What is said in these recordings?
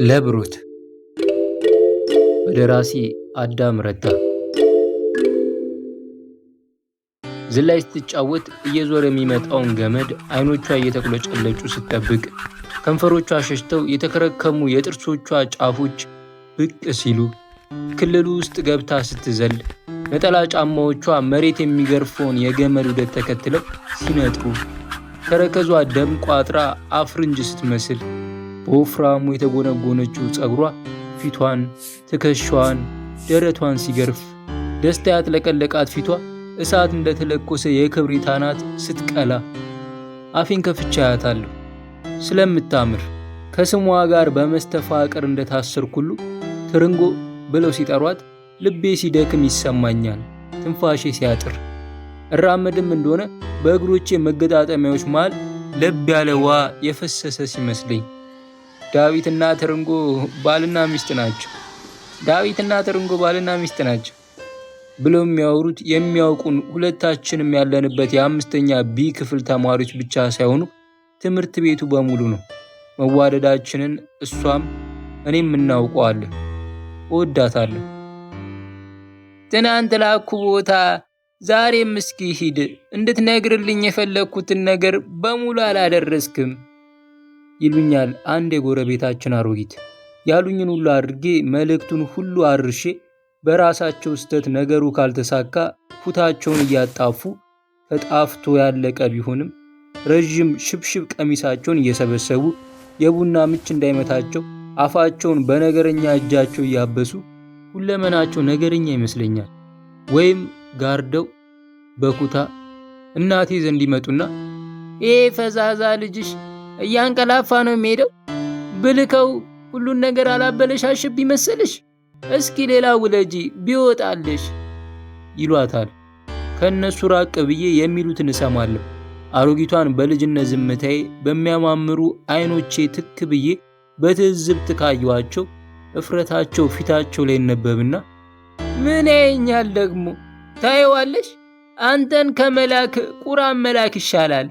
ለብሩት በደራሲ አዳም ረታ። ዝላይ ስትጫወት እየዞረ የሚመጣውን ገመድ አይኖቿ እየተቁለጨለጩ ስትጠብቅ ከንፈሮቿ ሸሽተው የተከረከሙ የጥርሶቿ ጫፎች ብቅ ሲሉ ክልሉ ውስጥ ገብታ ስትዘል ነጠላ ጫማዎቿ መሬት የሚገርፈውን የገመድ ውደት ተከትለው ሲነጥሩ ተረከዟ ደም ቋጥራ አፍርንጅ ስትመስል በወፍራሙ የተጎነጎነችው ፀጉሯ ፊቷን፣ ትከሻዋን፣ ደረቷን ሲገርፍ ደስታ ያጥለቀለቃት ፊቷ እሳት እንደተለኮሰ የክብሪት አናት ስትቀላ አፌን ከፍቻ አያታለሁ። ስለምታምር ከስሟ ጋር በመስተፋቅር እንደታሰርኩሉ ትርንጎ ብለው ሲጠሯት ልቤ ሲደክም ይሰማኛል። ትንፋሼ ሲያጥር እራመድም እንደሆነ በእግሮቼ መገጣጠሚያዎች መሃል ለብ ያለ ውሃ የፈሰሰ ሲመስለኝ ዳዊትና ትርንጎ ባልና ሚስት ናቸው ብለው የሚያወሩት የሚያውቁን ሁለታችንም ያለንበት የአምስተኛ ቢ ክፍል ተማሪዎች ብቻ ሳይሆኑ ትምህርት ቤቱ በሙሉ ነው። መዋደዳችንን እሷም እኔም እናውቀዋለን። እወዳታለሁ። ትናንት ላኩ ቦታ ዛሬም እስኪ ሂድ እንድትነግርልኝ የፈለግኩትን ነገር በሙሉ አላደረስክም ይሉኛል አንድ የጎረቤታችን አሮጊት። ያሉኝን ሁሉ አድርጌ መልእክቱን ሁሉ አርሼ በራሳቸው ስተት ነገሩ ካልተሳካ ፉታቸውን እያጣፉ ተጣፍቶ ያለቀ ቢሆንም ረዥም ሽብሽብ ቀሚሳቸውን እየሰበሰቡ የቡና ምች እንዳይመታቸው አፋቸውን በነገረኛ እጃቸው እያበሱ ሁለመናቸው ነገረኛ ይመስለኛል። ወይም ጋርደው በኩታ እናቴ ዘንድ ይመጡና ይሄ ፈዛዛ ልጅሽ እያንቀላፋ ነው የሚሄደው፣ ብልከው ሁሉን ነገር አላበለሻሽብ ይመስልሽ፣ እስኪ ሌላ ውለጂ ቢወጣልሽ ይሏታል። ከእነሱ ራቅ ብዬ የሚሉትን እሰማለሁ። አሮጊቷን በልጅነት ዝምታዬ በሚያማምሩ አይኖቼ ትክ ብዬ በትዝብት ካየኋቸው እፍረታቸው ፊታቸው ላይ ይነበብና ምን ያየኛል ደግሞ ታየዋለሽ፣ አንተን ከመላክ ቁራን መላክ ይሻላል።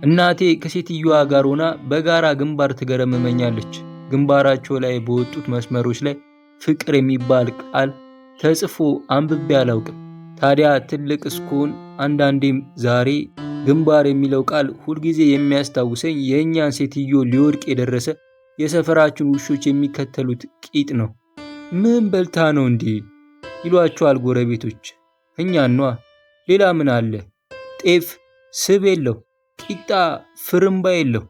እናቴ ከሴትዮዋ ጋር ሆና በጋራ ግንባር ትገረምመኛለች። ግንባራቸው ላይ በወጡት መስመሮች ላይ ፍቅር የሚባል ቃል ተጽፎ አንብቤ አላውቅም። ታዲያ ትልቅ እስኩን አንዳንዴም ዛሬ ግንባር የሚለው ቃል ሁልጊዜ የሚያስታውሰኝ የእኛን ሴትዮ ሊወድቅ የደረሰ የሰፈራችን ውሾች የሚከተሉት ቂጥ ነው። ምን በልታ ነው እንዴ ይሏቸዋል ጎረቤቶች። እኛኗ ሌላ ምን አለ? ጤፍ ስብ የለው፣ ቂጣ ፍርምባ የለው።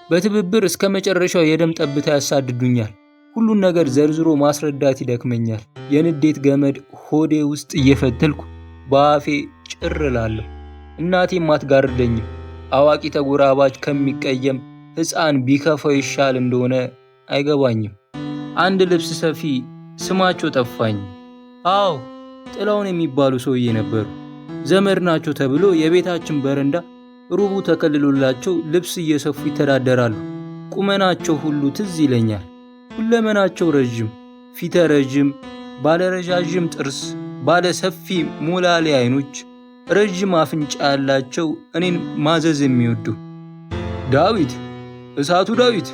በትብብር እስከ መጨረሻው የደም ጠብታ ያሳድዱኛል። ሁሉን ነገር ዘርዝሮ ማስረዳት ይደክመኛል። የንዴት ገመድ ሆዴ ውስጥ እየፈተልኩ በአፌ ጭር እላለሁ። እናቴም አትጋርደኝም። አዋቂ ተጎራባች ከሚቀየም ሕፃን ቢከፋው ይሻል እንደሆነ አይገባኝም። አንድ ልብስ ሰፊ ስማቸው ጠፋኝ። አዎ ጥላውን የሚባሉ ሰውዬ ነበሩ። ዘመድ ናቸው ተብሎ የቤታችን በረንዳ ሩቡ ተከልሎላቸው ልብስ እየሰፉ ይተዳደራሉ። ቁመናቸው ሁሉ ትዝ ይለኛል። ሁለመናቸው ረዥም፣ ፊተ ረዥም፣ ባለ ረዣዥም ጥርስ፣ ባለ ሰፊ ሞላሌ አይኖች፣ ረዥም አፍንጫ ያላቸው እኔን ማዘዝ የሚወዱ ዳዊት፣ እሳቱ ዳዊት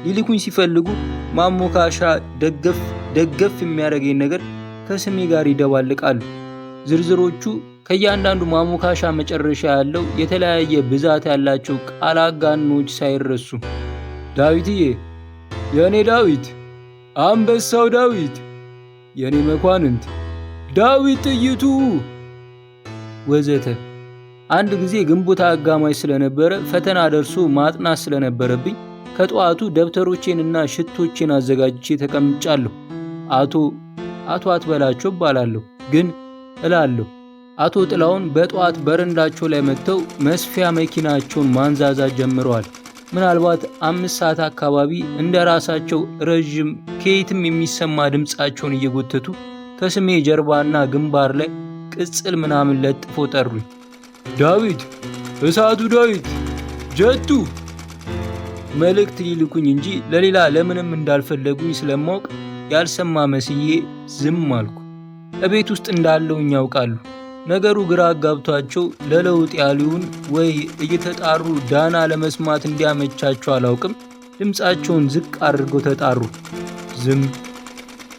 ሊልኩኝ ሲፈልጉ ማሞካሻ ደገፍ የሚያደርገኝ ነገር ከስሜ ጋር ይደባልቃሉ። ዝርዝሮቹ ከእያንዳንዱ ማሞካሻ መጨረሻ ያለው የተለያየ ብዛት ያላቸው ቃል አጋኖች ሳይረሱ ዳዊትዬ፣ የእኔ ዳዊት፣ አንበሳው ዳዊት፣ የእኔ መኳንንት፣ ዳዊት ጥይቱ ወዘተ። አንድ ጊዜ ግንቦት አጋማሽ ስለነበረ ፈተና ደርሶ ማጥናት ስለነበረብኝ ከጠዋቱ ደብተሮቼንና ሽቶቼን አዘጋጅቼ ተቀምጫለሁ። አቶ አትበላቸው እባላለሁ፣ ግን እላለሁ። አቶ ጥላውን በጠዋት በረንዳቸው ላይ መጥተው መስፊያ መኪናቸውን ማንዛዛት ጀምረዋል። ምናልባት 5 ሰዓት አካባቢ እንደ ራሳቸው ረዥም ከየትም የሚሰማ ድምፃቸውን እየጎተቱ ከስሜ ጀርባና ግንባር ላይ ቅጽል ምናምን ለጥፎ ጠሩኝ። ዳዊት፣ እሳቱ ዳዊት፣ ጀቱ። መልእክት ሊልኩኝ እንጂ ለሌላ ለምንም እንዳልፈለጉኝ ስለማውቅ ያልሰማ መስዬ ዝም አልኩ። እቤት ውስጥ እንዳለውኝ ያውቃሉ። ነገሩ ግራ አጋብቷቸው ለለውጥ ያሉን ወይ እየተጣሩ ዳና ለመስማት እንዲያመቻቸው አላውቅም። ድምፃቸውን ዝቅ አድርገው ተጣሩ። ዝም።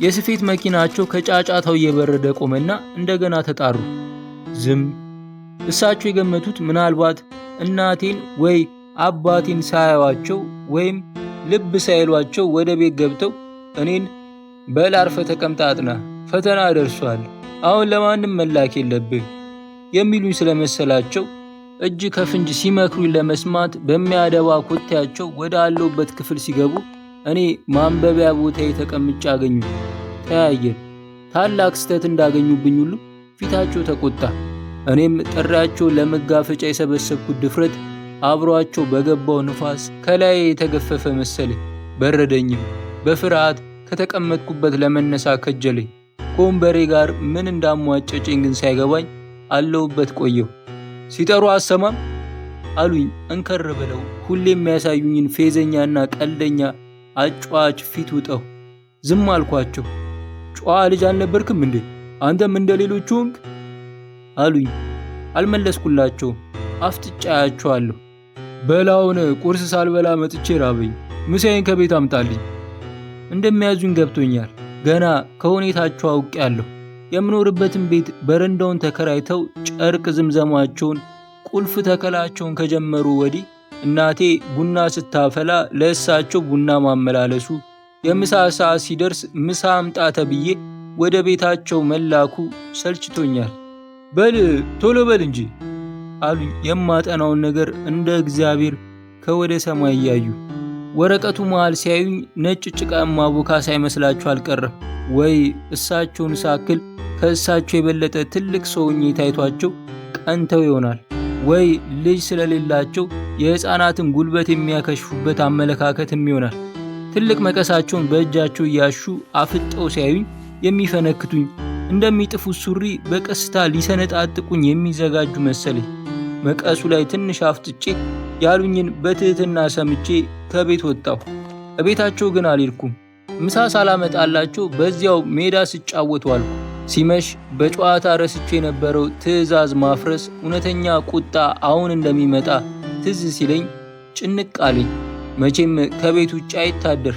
የስፌት መኪናቸው ከጫጫታው እየበረደ ቆመና እንደገና ተጣሩ። ዝም። እሳቸው የገመቱት ምናልባት እናቴን ወይ አባቴን ሳያዩአቸው ወይም ልብ ሳይሏቸው ወደ ቤት ገብተው እኔን በል አርፈህ ተቀምጠህ አጥና፣ ፈተና ደርሷል፣ አሁን ለማንም መላክ የለብህ የሚሉኝ ስለመሰላቸው እጅ ከፍንጅ ሲመክሩኝ ለመስማት በሚያደባ ኮቴያቸው ወደ አለሁበት ክፍል ሲገቡ እኔ ማንበቢያ ቦታዬ ተቀምጬ አገኙ። ተያየን። ታላቅ ስህተት እንዳገኙብኝ ሁሉ ፊታቸው ተቆጣ። እኔም ጥሪያቸውን ለመጋፈጫ የሰበሰብኩት ድፍረት አብሯቸው በገባው ንፋስ ከላይ የተገፈፈ መሰለኝ። በረደኝም። በፍርሃት ከተቀመጥኩበት ለመነሳ ከጀለኝ። ከወንበሬ ጋር ምን እንዳሟጨጨኝ ግን ሳይገባኝ አለሁበት ቆየሁ። ሲጠሩ አሰማም አሉኝ እንከር ብለው ሁሌ የሚያሳዩኝን ፌዘኛና ቀልደኛ አጫዋች ፊት ውጠው። ዝም አልኳቸው። ጨዋ ልጅ አልነበርክም እንዴ? አንተም እንደ ሌሎቹ ሆንክ አሉኝ። አልመለስኩላቸውም። አፍጥጫ አያቸዋለሁ። በላውን ቁርስ ሳልበላ መጥቼ ራበኝ፣ ምሳዬን ከቤት አምጣልኝ። እንደሚያዙኝ ገብቶኛል። ገና ከሁኔታቸው አውቄያለሁ። የምኖርበትን ቤት በረንዳውን ተከራይተው ጨርቅ ዝምዘማቸውን ቁልፍ ተከላቸውን ከጀመሩ ወዲህ እናቴ ቡና ስታፈላ ለእሳቸው ቡና ማመላለሱ፣ የምሳ ሰዓት ሲደርስ ምሳ አምጣ ተብዬ ወደ ቤታቸው መላኩ ሰልችቶኛል። በል ቶሎ በል እንጂ አሉኝ የማጠናውን ነገር እንደ እግዚአብሔር ከወደ ሰማይ እያዩ። ወረቀቱ መሃል ሲያዩኝ ነጭ ጭቃ ማቦካ ሳይመስላቸው አልቀረም። ወይ እሳቸውን ሳክል ከእሳቸው የበለጠ ትልቅ ሰውኜ ታይቷቸው ቀንተው ይሆናል፣ ወይ ልጅ ስለሌላቸው የሕፃናትን ጉልበት የሚያከሽፉበት አመለካከትም ይሆናል። ትልቅ መቀሳቸውን በእጃቸው እያሹ አፍጠው ሲያዩኝ የሚፈነክቱኝ፣ እንደሚጥፉት ሱሪ በቀስታ ሊሰነጣጥቁኝ የሚዘጋጁ መሰለኝ። መቀሱ ላይ ትንሽ አፍጥጬ ያሉኝን በትህትና ሰምቼ ከቤት ወጣሁ። እቤታቸው ግን አልሄድኩም። ምሳ ሳላመጣላቸው በዚያው ሜዳ ስጫወት ዋልኩ። ሲመሽ በጨዋታ ረስቼ የነበረው ትዕዛዝ ማፍረስ እውነተኛ ቁጣ አሁን እንደሚመጣ ትዝ ሲለኝ ጭንቅ አለኝ። መቼም ከቤት ውጭ አይታደር፣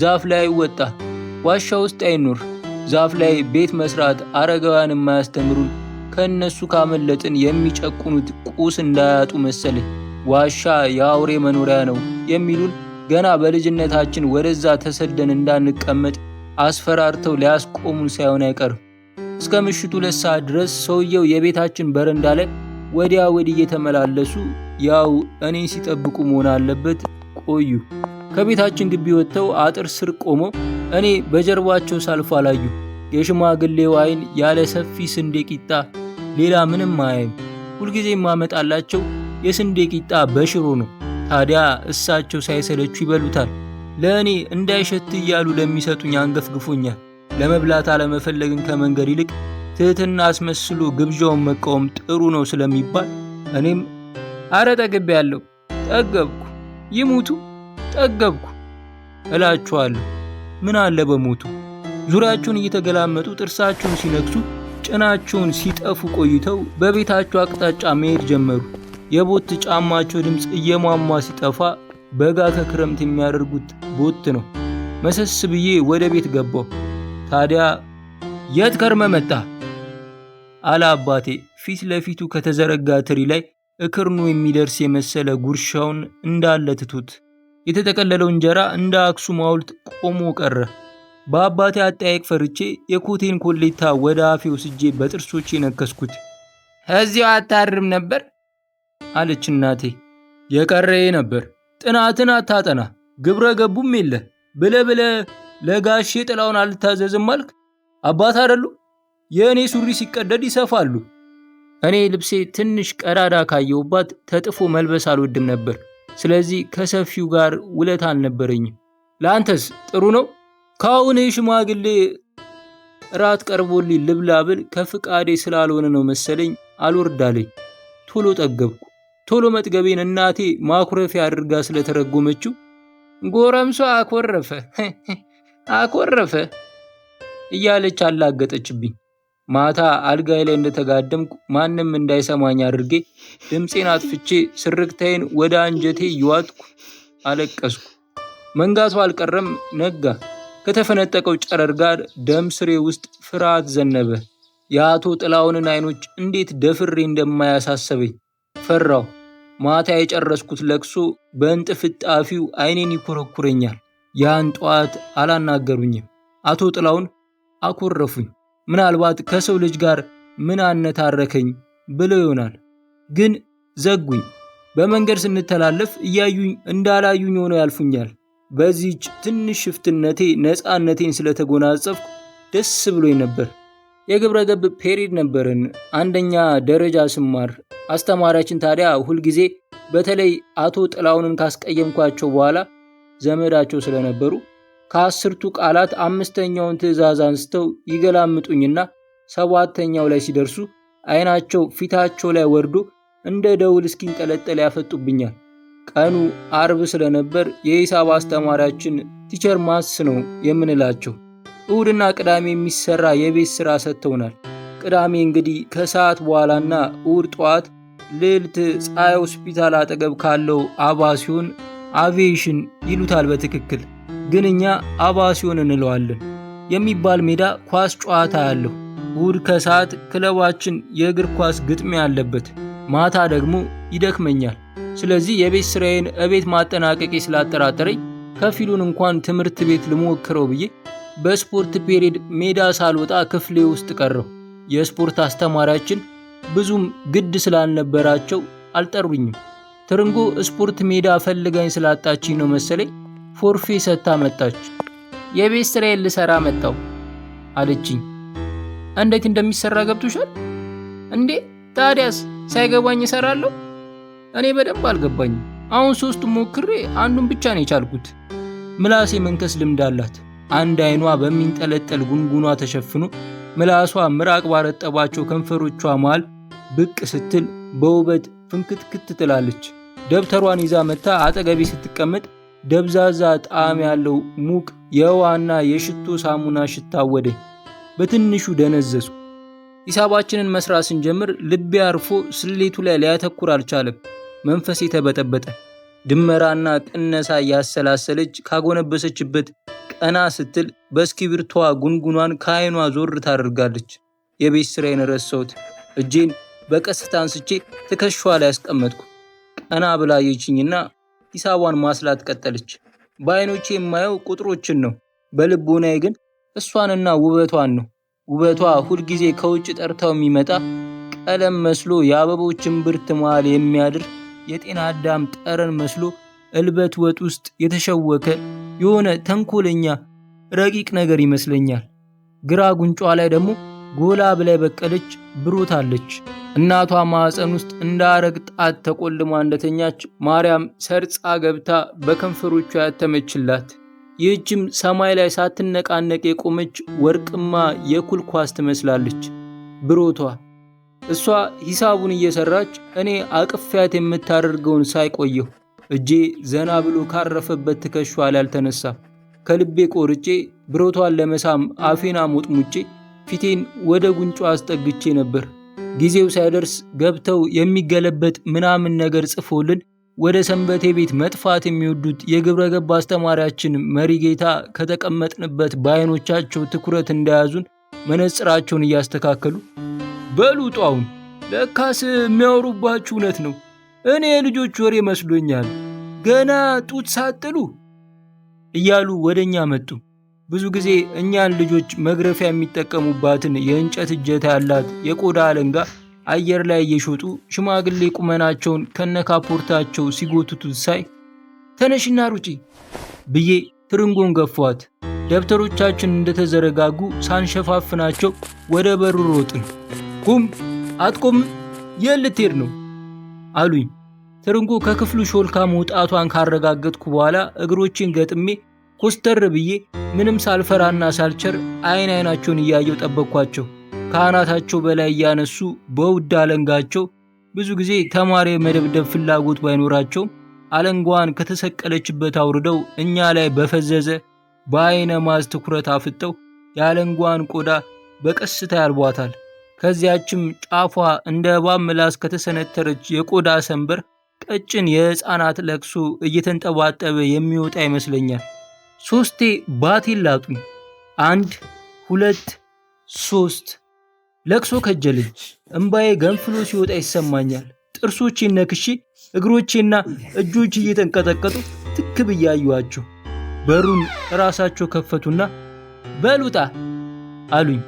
ዛፍ ላይ አይወጣ፣ ዋሻ ውስጥ አይኖር። ዛፍ ላይ ቤት መስራት አረጋውያን የማያስተምሩን ከእነሱ ካመለጥን የሚጨቁኑት ቁስ እንዳያጡ መሰለኝ። ዋሻ የአውሬ መኖሪያ ነው የሚሉን ገና በልጅነታችን ወደዛ ተሰደን እንዳንቀመጥ አስፈራርተው ሊያስቆሙን ሳይሆን አይቀርም። እስከ ምሽቱ 2 ሰዓት ድረስ ሰውየው የቤታችን በረንዳ ላይ ወዲያ ወዲህ እየተመላለሱ ያው እኔን ሲጠብቁ መሆን አለበት ቆዩ። ከቤታችን ግቢ ወጥተው አጥር ስር ቆመው እኔ በጀርባቸው ሳልፎ አላዩ። የሽማግሌው ዓይን ያለ ሰፊ ስንዴ ቂጣ ሌላ ምንም አያይም። ሁልጊዜ የማመጣላቸው የስንዴ ቂጣ በሽሮ ነው። ታዲያ እሳቸው ሳይሰለቹ ይበሉታል። ለእኔ እንዳይሸት እያሉ ለሚሰጡኝ አንገፍግፎኛል። ለመብላት አለመፈለግን ከመንገድ ይልቅ ትህትና አስመስሎ ግብዣውን መቃወም ጥሩ ነው ስለሚባል እኔም አረ ጠግቤያለሁ፣ ጠገብኩ፣ ይሙቱ ጠገብኩ እላቸዋለሁ። ምን አለ በሞቱ። ዙሪያቸውን እየተገላመጡ ጥርሳቸውን ሲነክሱ ጭናቸውን ሲጠፉ ቆይተው በቤታቸው አቅጣጫ መሄድ ጀመሩ። የቦት ጫማቸው ድምፅ እየሟሟ ሲጠፋ በጋ ከክረምት የሚያደርጉት ቦት ነው። መሰስ ብዬ ወደ ቤት ገባሁ። ታዲያ የት ከርመ መጣ አለ አባቴ ፊት ለፊቱ ከተዘረጋ ትሪ ላይ እክርኑ የሚደርስ የመሰለ ጉርሻውን እንዳለ ትቶት። የተጠቀለለው እንጀራ እንደ አክሱም ሐውልት ቆሞ ቀረ። በአባቴ አጠያየቅ ፈርቼ የኮቴን ኮሌታ ወደ አፌ ወስጄ በጥርሶቼ ነከስኩት። እዚያው አታርም ነበር አለች እናቴ። የቀረዬ ነበር። ጥናትን አታጠና ግብረ ገቡም የለ ብለ ለጋሼ ጥላውን አልታዘዝም አልክ። አባት አይደሉ? የእኔ ሱሪ ሲቀደድ ይሰፋሉ። እኔ ልብሴ ትንሽ ቀዳዳ ካየሁባት ተጥፎ መልበስ አልወድም ነበር። ስለዚህ ከሰፊው ጋር ውለት አልነበረኝም። ለአንተስ ጥሩ ነው? ካሁን ሽማግሌ ራት ቀርቦልኝ ልብላ ብል ከፍቃዴ ስላልሆነ ነው መሰለኝ አልወርዳለኝ። ቶሎ ጠገብኩ። ቶሎ መጥገቤን እናቴ ማኩረፊያ አድርጋ ስለተረጎመችው ጎረምሷ አኮረፈ እያለች አላገጠችብኝ። ማታ አልጋይ ላይ እንደተጋደምኩ ማንም እንዳይሰማኝ አድርጌ ድምፄን አጥፍቼ ስርቅታዬን ወደ አንጀቴ ይዋጥኩ፣ አለቀስኩ። መንጋቱ አልቀረም ነጋ። ከተፈነጠቀው ጨረር ጋር ደም ስሬ ውስጥ ፍርሃት ዘነበ። የአቶ ጥላሁንን አይኖች እንዴት ደፍሬ እንደማያሳሰበኝ ፈራሁ። ማታ የጨረስኩት ለቅሶ በእንጥፍጣፊው አይኔን ይኮረኩረኛል። ያን ጠዋት አላናገሩኝም። አቶ ጥላሁን አኮረፉኝ። ምናልባት ከሰው ልጅ ጋር ምን አነታረከኝ ብለው ይሆናል። ግን ዘጉኝ። በመንገድ ስንተላለፍ እያዩኝ እንዳላዩኝ ሆነው ያልፉኛል። በዚህች ትንሽ ሽፍትነቴ ነፃነቴን ስለተጎናጸፍኩ ደስ ብሎኝ ነበር። የግብረ ገብ ፔሪድ ነበርን፣ አንደኛ ደረጃ ስማር። አስተማሪያችን ታዲያ ሁልጊዜ በተለይ አቶ ጥላሁንን ካስቀየምኳቸው በኋላ ዘመዳቸው ስለነበሩ ከ10ቱ ቃላት 5ኛውን ትዕዛዝ አንስተው ይገላምጡኝና 7ኛው ላይ ሲደርሱ አይናቸው ፊታቸው ላይ ወርዶ እንደ ደውል እስኪንጠለጠል ያፈጡብኛል። ቀኑ አርብ ስለነበር የሂሳብ አስተማሪያችን ቲቸር ማስ ነው የምንላቸው። እሁድና ቅዳሜ የሚሰራ የቤት ስራ ሰጥተውናል። ቅዳሜ እንግዲህ ከሰዓት በኋላና እሁድ ጠዋት ልዕልት ፀሐይ ሆስፒታል አጠገብ ካለው አባሲዮን አቪዬሽን ይሉታል በትክክል ግን እኛ አባሲዮን እንለዋለን የሚባል ሜዳ ኳስ ጨዋታ ያለው። እሁድ ከሰዓት ክለባችን የእግር ኳስ ግጥሚያ ያለበት፣ ማታ ደግሞ ይደክመኛል። ስለዚህ የቤት ስራዬን እቤት ማጠናቀቄ ስላጠራጠረኝ ከፊሉን እንኳን ትምህርት ቤት ልሞክረው ብዬ በስፖርት ፔሪድ ሜዳ ሳልወጣ ክፍሌ ውስጥ ቀረሁ። የስፖርት አስተማሪያችን ብዙም ግድ ስላልነበራቸው አልጠሩኝም። ትርንጎ ስፖርት ሜዳ ፈልጋኝ ስላጣችኝ ነው መሰለኝ ፎርፌ ሰጥታ መጣች። የቤት ስራዬን ልሰራ መጣሁ አለችኝ። እንዴት እንደሚሰራ ገብቶሻል እንዴ? ታዲያስ ሳይገባኝ እሰራለሁ? እኔ በደንብ አልገባኝም። አሁን 3ቱን ሞክሬ አንዱን ብቻ ነው የቻልኩት። ምላሴ መንከስ ልምድ አላት። አንድ አይኗ በሚንጠለጠል ጉንጉኗ ተሸፍኖ ምላሷ ምራቅ ባረጠባቸው ከንፈሮቿ መሃል ብቅ ስትል በውበት ፍንክትክት ትላለች። ደብተሯን ይዛ መታ አጠገቤ ስትቀመጥ ደብዛዛ ጣዕም ያለው ሙቅ የውሃና የሽቶ ሳሙና ሽታ አወደኝ። በትንሹ ደነዘዝኩ። ሂሳባችንን መስራት ስንጀምር ልቤ አርፎ ስሌቱ ላይ ሊያተኩር አልቻለም። መንፈሴ ተበጠበጠ። ድመራና ቅነሳ እያሰላሰለች ካጎነበሰችበት ቀና ስትል በእስክሪብቶዋ ጉንጉኗን ከዓይኗ ዞር ታደርጋለች። የቤት ስራዬን ረሳሁት። እጄን በቀስታ አንስቼ ትከሻዋ ላይ ያስቀመጥኩ። ቀና ብላ አየችኝና ሂሳቧን ማስላት ቀጠለች። በዓይኖቼ የማየው ቁጥሮችን ነው፣ በልቦናዬ ግን እሷንና ውበቷን ነው። ውበቷ ሁልጊዜ ከውጭ ጠርታው የሚመጣ ቀለም መስሎ የአበቦችን ብርት መሃል የሚያድር የጤና አዳም ጠረን መስሎ እልበት ወጥ ውስጥ የተሸወከ የሆነ ተንኮለኛ ረቂቅ ነገር ይመስለኛል። ግራ ጉንጯ ላይ ደግሞ ጎላ ብላ በቀለች ብሩት አለች። እናቷ ማዕፀን ውስጥ እንደ አረግ ጣት ተቆልማ እንደተኛች ማርያም ሰርጻ ገብታ በከንፈሮቿ ያተመችላት። ይህችም ሰማይ ላይ ሳትነቃነቅ የቆመች ወርቅማ የኩል ኳስ ትመስላለች ብሮቷ። እሷ ሂሳቡን እየሰራች እኔ አቅፊያት የምታደርገውን ሳይቆየሁ እጄ ዘና ብሎ ካረፈበት ትከሻዋ ላይ አልተነሳም። ከልቤ ቆርጬ ብሮቷን ለመሳም አፌን አሞጥሙጬ ፊቴን ወደ ጉንጯ አስጠግቼ ነበር። ጊዜው ሳይደርስ ገብተው የሚገለበጥ ምናምን ነገር ጽፎልን ወደ ሰንበቴ ቤት መጥፋት የሚወዱት የግብረ ገብ አስተማሪያችን መሪጌታ ከተቀመጥንበት በዓይኖቻቸው ትኩረት እንደያዙን መነጽራቸውን እያስተካከሉ በሉ ጧውን ለካስ የሚያወሩባችሁ እውነት ነው። እኔ የልጆች ወሬ መስሎኛል። ገና ጡት ሳጥሉ እያሉ ወደኛ መጡ። ብዙ ጊዜ እኛን ልጆች መግረፊያ የሚጠቀሙባትን የእንጨት እጀታ ያላት የቆዳ አለንጋ አየር ላይ እየሾጡ ሽማግሌ ቁመናቸውን ከነካፖርታቸው ሲጎትቱት ሳይ ተነሽና ሩጪ ብዬ ትርንጎን ገፏት። ደብተሮቻችን እንደተዘረጋጉ ሳንሸፋፍናቸው ወደ በሩ ሮጥን። ቁም! አትቆም! የት ልትሄድ ነው አሉኝ። ትርንጎ ከክፍሉ ሾልካ መውጣቷን ካረጋገጥኩ በኋላ እግሮችን ገጥሜ ኮስተር ብዬ ምንም ሳልፈራና ሳልቸር አይን አይናቸውን እያየው ጠበቅኳቸው። ከአናታቸው በላይ እያነሱ በውድ አለንጋቸው ብዙ ጊዜ ተማሪ መደብደብ ፍላጎት ባይኖራቸውም አለንጓን ከተሰቀለችበት አውርደው እኛ ላይ በፈዘዘ በአይነ ማዝ ትኩረት አፍጠው የአለንጓን ቆዳ በቀስታ ያልቧታል። ከዚያችም ጫፏ እንደ እባብ ምላስ ከተሰነተረች የቆዳ ሰንበር ቀጭን የሕፃናት ለቅሶ እየተንጠባጠበ የሚወጣ ይመስለኛል። 3ቴ ባቴን ላጡኝ። 1 2 3 ለቅሶ ከጀለኝ። እምባዬ ገንፍሎ ሲወጣ ይሰማኛል። ጥርሶቼን ነክሼ እግሮቼና እጆቼ እየተንቀጠቀጡ ትክ ብዬ አየኋቸው። በሩን ራሳቸው ከፈቱና በሉጣ አሉኝ።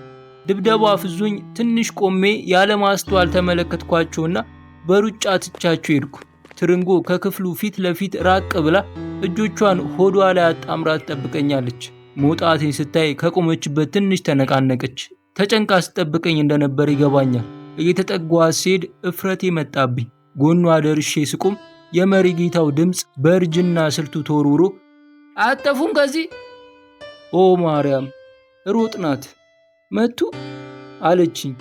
ድብደባው አፍዞኝ ትንሽ ቆሜ ያለማስተዋል ተመለከትኳቸውና በሩጫ ትቻቸው ሄድኩ። ትርንጎ ከክፍሉ ፊት ለፊት ራቅ ብላ እጆቿን ሆዷ ላይ አጣምራ ትጠብቀኛለች። መውጣቴን ስታይ ከቆመችበት ትንሽ ተነቃነቀች። ተጨንቃ ስትጠብቀኝ እንደነበር ይገባኛል። እየተጠጓት ስሄድ እፍረቴ መጣብኝ። ጎኗ ደርሼ ስቆም የመሪጌታው ድምፅ በእርጅና ስልቱ ተወርውሮ አጠፉም ከዚህ። ኦ ማርያም! ሮጥናት መቱ አለችኝ።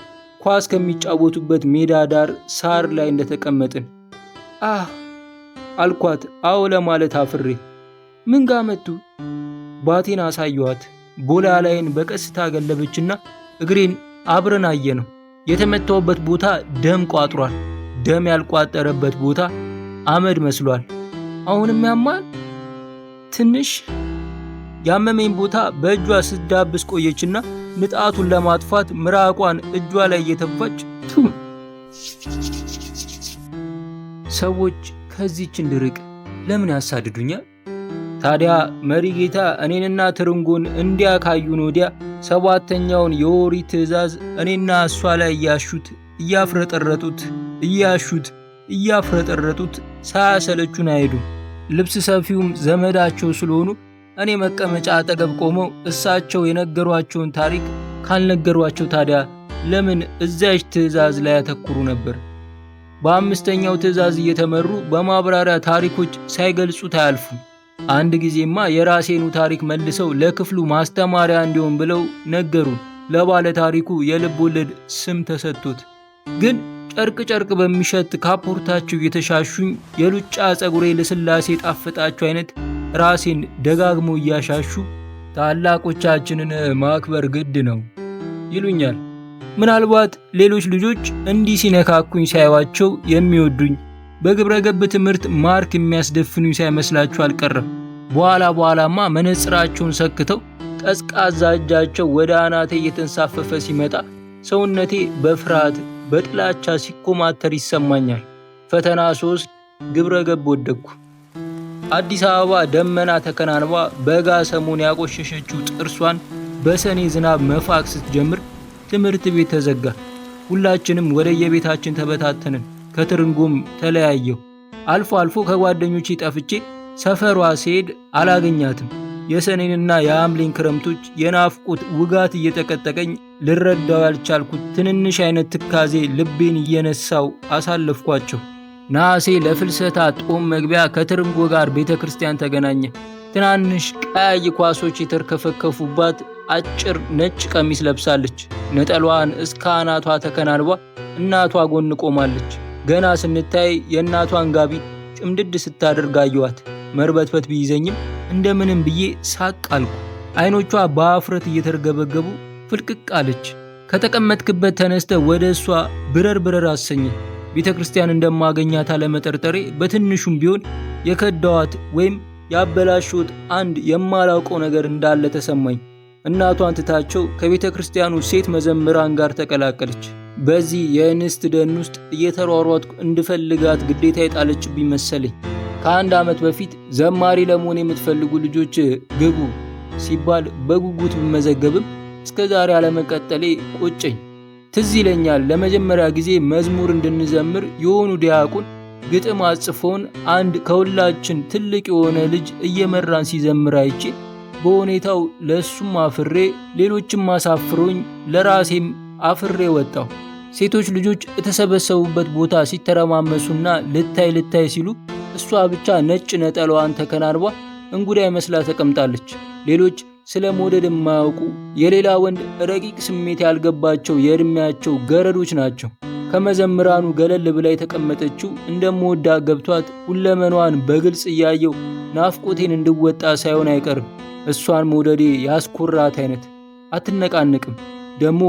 ኳስ ከሚጫወቱበት ሜዳ ዳር ሳር ላይ እንደተቀመጥን አልኳት። አዎ ለማለት አፍሬ። ምን ጋ መቱ? ባቴን አሳየኋት። ቦላ ላይን በቀስታ ገለበችና እግሬን አብረን አየነው። የተመታውበት ቦታ ደም ቋጥሯል። ደም ያልቋጠረበት ቦታ አመድ መስሏል። አሁንም ያማል ትንሽ። ያመመኝ ቦታ በእጇ ስትዳብስ ቆየችና ንጣቱን ለማጥፋት ምራቋን እጇ ላይ እየተፋች ሰዎች ከዚህች እንድርቅ ለምን ያሳድዱኛል? ታዲያ መሪጌታ እኔንና ትርንጎን እንዲያ ካዩን ወዲያ 7ኛውን የኦሪት ትእዛዝ እኔና እሷ ላይ እያፍረጠረጡት ሳያሰለቹን አይሄዱም። ልብስ ሰፊውም ዘመዳቸው ስለሆኑ እኔ መቀመጫ አጠገብ ቆመው እሳቸው የነገሯቸውን ታሪክ ካልነገሯቸው ታዲያ ለምን እዚያች ትእዛዝ ላይ ያተኩሩ ነበር? በ5ኛው ትእዛዝ እየተመሩ በማብራሪያ ታሪኮች ሳይገልጹት አያልፉም። አንድ ጊዜማ የራሴኑ ታሪክ መልሰው ለክፍሉ ማስተማሪያ እንዲሆን ብለው ነገሩን። ለባለ ታሪኩ የልብ ወለድ ስም ተሰጥቶት ግን ጨርቅ በሚሸት ካፖርታቸው እየተሻሹኝ የሉጫ ጸጉሬ ልስላሴ ጣፍጣቸው አይነት ራሴን ደጋግሞ እያሻሹ ታላቆቻችንን ማክበር ግድ ነው ይሉኛል። ምናልባት ሌሎች ልጆች እንዲህ ሲነካኩኝ ሳይዋቸው የሚወዱኝ በግብረ ገብ ትምህርት ማርክ የሚያስደፍኑኝ ሳይመስላችሁ አልቀረም። በኋላማ መነጽራቸውን ሰክተው ቀዝቃዛ እጃቸው ወደ አናቴ እየተንሳፈፈ ሲመጣ ሰውነቴ በፍርሃት በጥላቻ ሲኮማተር ይሰማኛል። ፈተና 3 ግብረ ገብ ወደቅኩ። አዲስ አበባ ደመና ተከናንባ በጋ ሰሞን ያቆሸሸችው ጥርሷን በሰኔ ዝናብ መፋቅ ስትጀምር ትምህርት ቤት ተዘጋ። ሁላችንም ወደ የቤታችን ተበታተንን። ከትርንጎም ተለያየሁ። አልፎ ከጓደኞቼ ጠፍቼ ሰፈሯ ስሄድ አላገኛትም። የሰኔንና የሐምሌን ክረምቶች የናፍቆት ውጋት እየጠቀጠቀኝ ልረዳው ያልቻልኩት ትንንሽ አይነት ትካዜ ልቤን እየነሳው አሳለፍኳቸው። ነሐሴ ለፍልሰታ ጦም መግቢያ ከትርንጎ ጋር ቤተ ክርስቲያን ተገናኘ። ትናንሽ ቀያይ ኳሶች የተርከፈከፉባት አጭር ነጭ ቀሚስ ለብሳለች። ነጠሏን እስከ አናቷ ተከናንባ እናቷ ጎን ቆማለች። ገና ስንታይ የእናቷን ጋቢ ጭምድድ ስታደርግ አየኋት። መርበትበት ቢይዘኝም እንደምንም ብዬ ሳቅ አልኩ። አይኖቿ በአፍረት እየተርገበገቡ ፍልቅቅ አለች። ከተቀመጥክበት ተነስተ ወደ እሷ ብረር አሰኘ። ቤተ ክርስቲያን እንደማገኛት አለመጠርጠሬ በትንሹም ቢሆን የከዳዋት ወይም ያበላሽሁት አንድ የማላውቀው ነገር እንዳለ ተሰማኝ። እናቷን ትታቸው ከቤተ ክርስቲያኑ ሴት መዘምራን ጋር ተቀላቀለች። በዚህ የእንስት ደን ውስጥ እየተሯሯጥኩ እንድፈልጋት ግዴታ የጣለችብኝ መሰለኝ። ከ1 ዓመት በፊት ዘማሪ ለመሆን የምትፈልጉ ልጆች ግቡ ሲባል በጉጉት ብመዘገብም እስከ ዛሬ አለመቀጠሌ ቆጨኝ። ትዝ ይለኛል ለመጀመሪያ ጊዜ መዝሙር እንድንዘምር የሆኑ ዲያቆን ግጥም አጽፎን አንድ ከሁላችን ትልቅ የሆነ ልጅ እየመራን ሲዘምር አይቼ በሁኔታው ለሱም አፍሬ ሌሎችም አሳፍሮኝ ለራሴም አፍሬ ወጣሁ። ሴቶች ልጆች የተሰበሰቡበት ቦታ ሲተረማመሱና ልታይ ሲሉ እሷ ብቻ ነጭ ነጠላዋን ተከናንባ እንጉዳይ መስላ ተቀምጣለች። ሌሎች ስለ መውደድ የማያውቁ የሌላ ወንድ ረቂቅ ስሜት ያልገባቸው የእድሜያቸው ገረዶች ናቸው። ከመዘምራኑ ገለል ብላ የተቀመጠችው እንደምወዳት ገብቷት ሁለመኗን በግልጽ እያየው ናፍቆቴን እንድወጣ ሳይሆን አይቀርም። እሷን መውደዴ ያስኮራት አይነት አትነቃንቅም። ደግሞ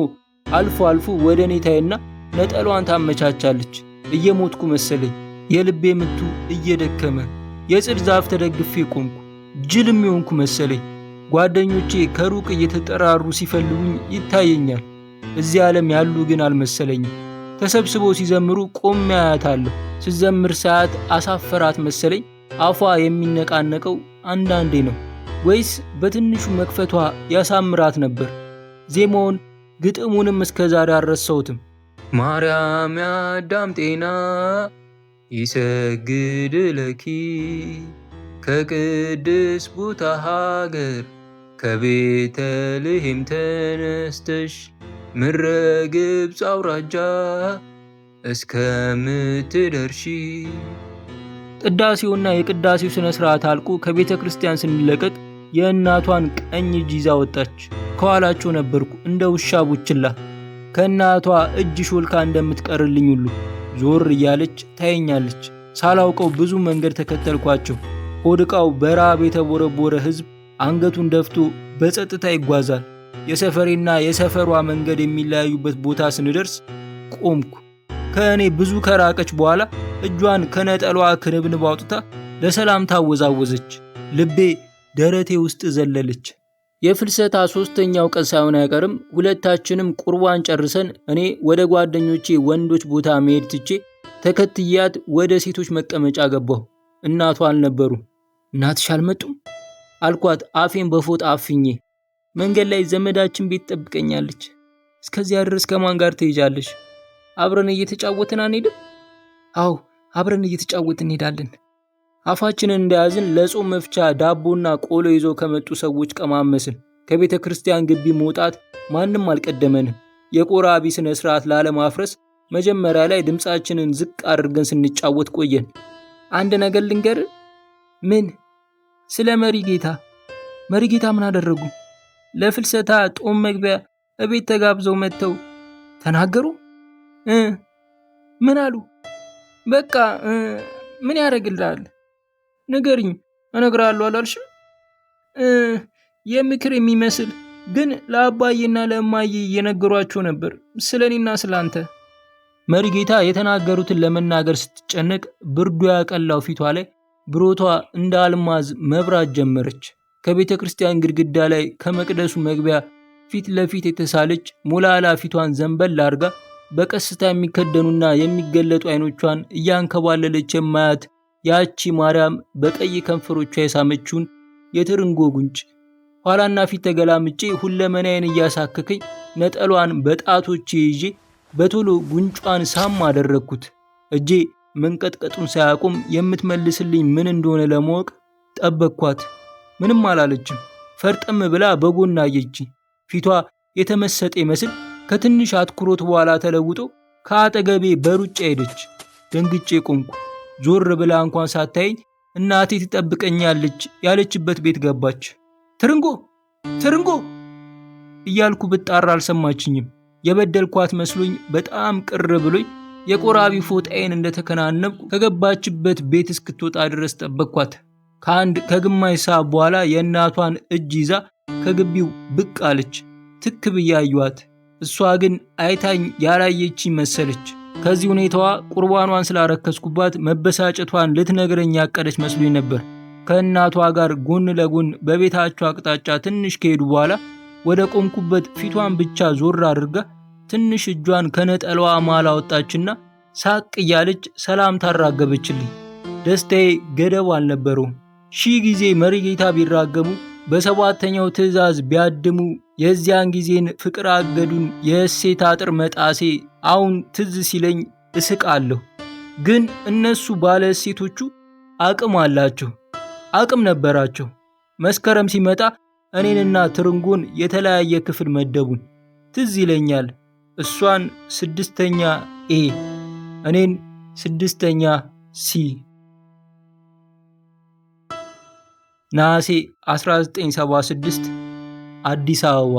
አልፎ ወደ እኔ ታይና ነጠሏን ታመቻቻለች። እየሞትኩ መሰለኝ። የልቤ ምቱ እየደከመ የጽድ ዛፍ ተደግፌ ቆምኩ። ጅልም የሆንኩ መሰለኝ። ጓደኞቼ ከሩቅ እየተጠራሩ ሲፈልጉኝ ይታየኛል። እዚህ ዓለም ያሉ ግን አልመሰለኝም። ተሰብስበው ሲዘምሩ ቆሜ አያታለሁ። ስዘምር ሰዓት አሳፈራት መሰለኝ። አፏ የሚነቃነቀው አንዳንዴ ነው ወይስ በትንሹ መክፈቷ ያሳምራት ነበር? ዜማውን ግጥሙንም እስከ ዛሬ አልረሳሁትም። ማርያም ያዳም ጤና ይሰግድ ለኪ ከቅድስ ቦታ ሀገር ከቤተልሔም ተነስተሽ ምድረ ግብፅ አውራጃ እስከምትደርሺ። ቅዳሴውና የቅዳሴው ሥነ ሥርዓት አልቆ ከቤተ ክርስቲያን ስንለቀቅ የእናቷን ቀኝ እጅ ይዛ ወጣች። ከኋላቸው ነበርኩ እንደ ውሻ ቡችላ። ከእናቷ እጅ ሾልካ እንደምትቀርልኝ ሁሉ ዞር እያለች ታየኛለች። ሳላውቀው ብዙ መንገድ ተከተልኳቸው። ሆድቃው በረሃብ የተቦረቦረ ሕዝብ አንገቱን ደፍቶ በጸጥታ ይጓዛል። የሰፈሬና የሰፈሯ መንገድ የሚለያዩበት ቦታ ስንደርስ ቆምኩ። ከእኔ ብዙ ከራቀች በኋላ እጇን ከነጠሏ ክንብንብ አውጥታ ለሰላምታ አወዛወዘች። ልቤ ደረቴ ውስጥ ዘለለች። የፍልሰታ 3ኛው ቀን ሳይሆን አይቀርም ሁለታችንም ቁርባን ጨርሰን እኔ ወደ ጓደኞቼ ወንዶች ቦታ መሄድ ትቼ ተከትያት ወደ ሴቶች መቀመጫ ገባሁ። እናቷ አልነበሩ። እናትሽ አልመጡም አልኳት አፌን በፎጣ አፍኜ። መንገድ ላይ ዘመዳችን ቤት ጠብቀኛለች። እስከዚያ ድረስ ከማን ጋር ትሄጃለሽ? አብረን እየተጫወትን አንሄድም? አዎ አብረን እየተጫወትን እንሄዳለን። አፋችንን እንደያዝን ለጾም መፍቻ ዳቦና ቆሎ ይዘው ከመጡ ሰዎች ቀማመስን። ከቤተ ክርስቲያን ግቢ መውጣት ማንም አልቀደመንም። የቆራቢ ስነ ስርዓት ላለማፍረስ መጀመሪያ ላይ ድምፃችንን ዝቅ አድርገን ስንጫወት ቆየን። አንድ ነገር ልንገር። ምን? ስለ መሪጌታ ምን አደረጉ? ለፍልሰታ ጦም መግቢያ እቤት ተጋብዘው መጥተው ተናገሩ። ምን አሉ? በቃ ምን ያደርግልሃል? ንገሪኝ፣ እነግርሃለሁ አላልሽም? የምክር የሚመስል ግን ለአባዬና ለእማዬ እየነገሯቸው ነበር ስለኔና ስላንተ። መሪጌታ የተናገሩትን ለመናገር ስትጨነቅ ብርዱ ያቀላው ፊቷ ላይ ብሮቷ እንደ አልማዝ መብራት ጀመረች። ከቤተ ክርስቲያን ግድግዳ ላይ ከመቅደሱ መግቢያ ፊት ለፊት የተሳለች ሞላላ ፊቷን ዘንበል አርጋ በቀስታ የሚከደኑና የሚገለጡ አይኖቿን እያንከባለለች የማያት ያቺ ማርያም በቀይ ከንፈሮቿ የሳመችውን የትርንጎ ጉንጭ ኋላና ፊት ተገላምጬ ሁለመናዬን እያሳከከኝ ነጠሏን በጣቶቼ ይዤ በቶሎ ጉንጯን ሳም አደረግኩት። እጄ መንቀጥቀጡን ሳያቆም የምትመልስልኝ ምን እንደሆነ ለማወቅ ጠበቅኳት። ምንም አላለችም። ፈርጠም ብላ በጎን አየችኝ። ፊቷ የተመሰጠ ይመስል ከትንሽ አትኩሮት በኋላ ተለውጦ ከአጠገቤ በሩጫ ሄደች። ደንግጬ ቆምኩ። ዞር ብላ እንኳን ሳታየኝ እናቴ ትጠብቀኛለች ያለችበት ቤት ገባች። ትርንጎ እያልኩ ብጣራ አልሰማችኝም። የበደልኳት መስሎኝ በጣም ቅር ብሎኝ የቆራቢ ፎጣዬን እንደተከናነብኩ ከገባችበት ቤት እስክትወጣ ድረስ ጠበቅኳት። ከግማሽ ሰዓት በኋላ የእናቷን እጅ ይዛ ከግቢው ብቅ አለች። ትክ ብዬ አየኋት። እሷ ግን አይታኝ ያላየችኝ መሰለች። ከዚህ ሁኔታዋ ቁርባኗን ስላረከስኩባት መበሳጨቷን ልትነግረኝ ያቀደች መስሎኝ ነበር። ከእናቷ ጋር ጎን ለጎን በቤታቸው አቅጣጫ ትንሽ ከሄዱ በኋላ ወደ ቆምኩበት ፊቷን ብቻ ዞር አድርጋ ትንሽ እጇን ከነጠላዋ ማላ ወጣችና ሳቅ እያለች ሰላም ታራገበችልኝ። ደስታዬ ገደብ አልነበረውም። 1000 ጊዜ መሪጌታ ቢራገሙ በሰባተኛው ትእዛዝ ቢያድሙ የዚያን ጊዜን ፍቅር አገዱን የእሴት አጥር መጣሴ አሁን ትዝ ሲለኝ እስቃለሁ። ግን እነሱ ባለ እሴቶቹ አቅም አላቸው፣ አቅም ነበራቸው። መስከረም ሲመጣ እኔንና ትርንጎን የተለያየ ክፍል መደቡን። ትዝ ይለኛል። እሷን 6ኛ ኤ እኔን 6ኛ ሲ። ነሐሴ 1976 አዲስ አበባ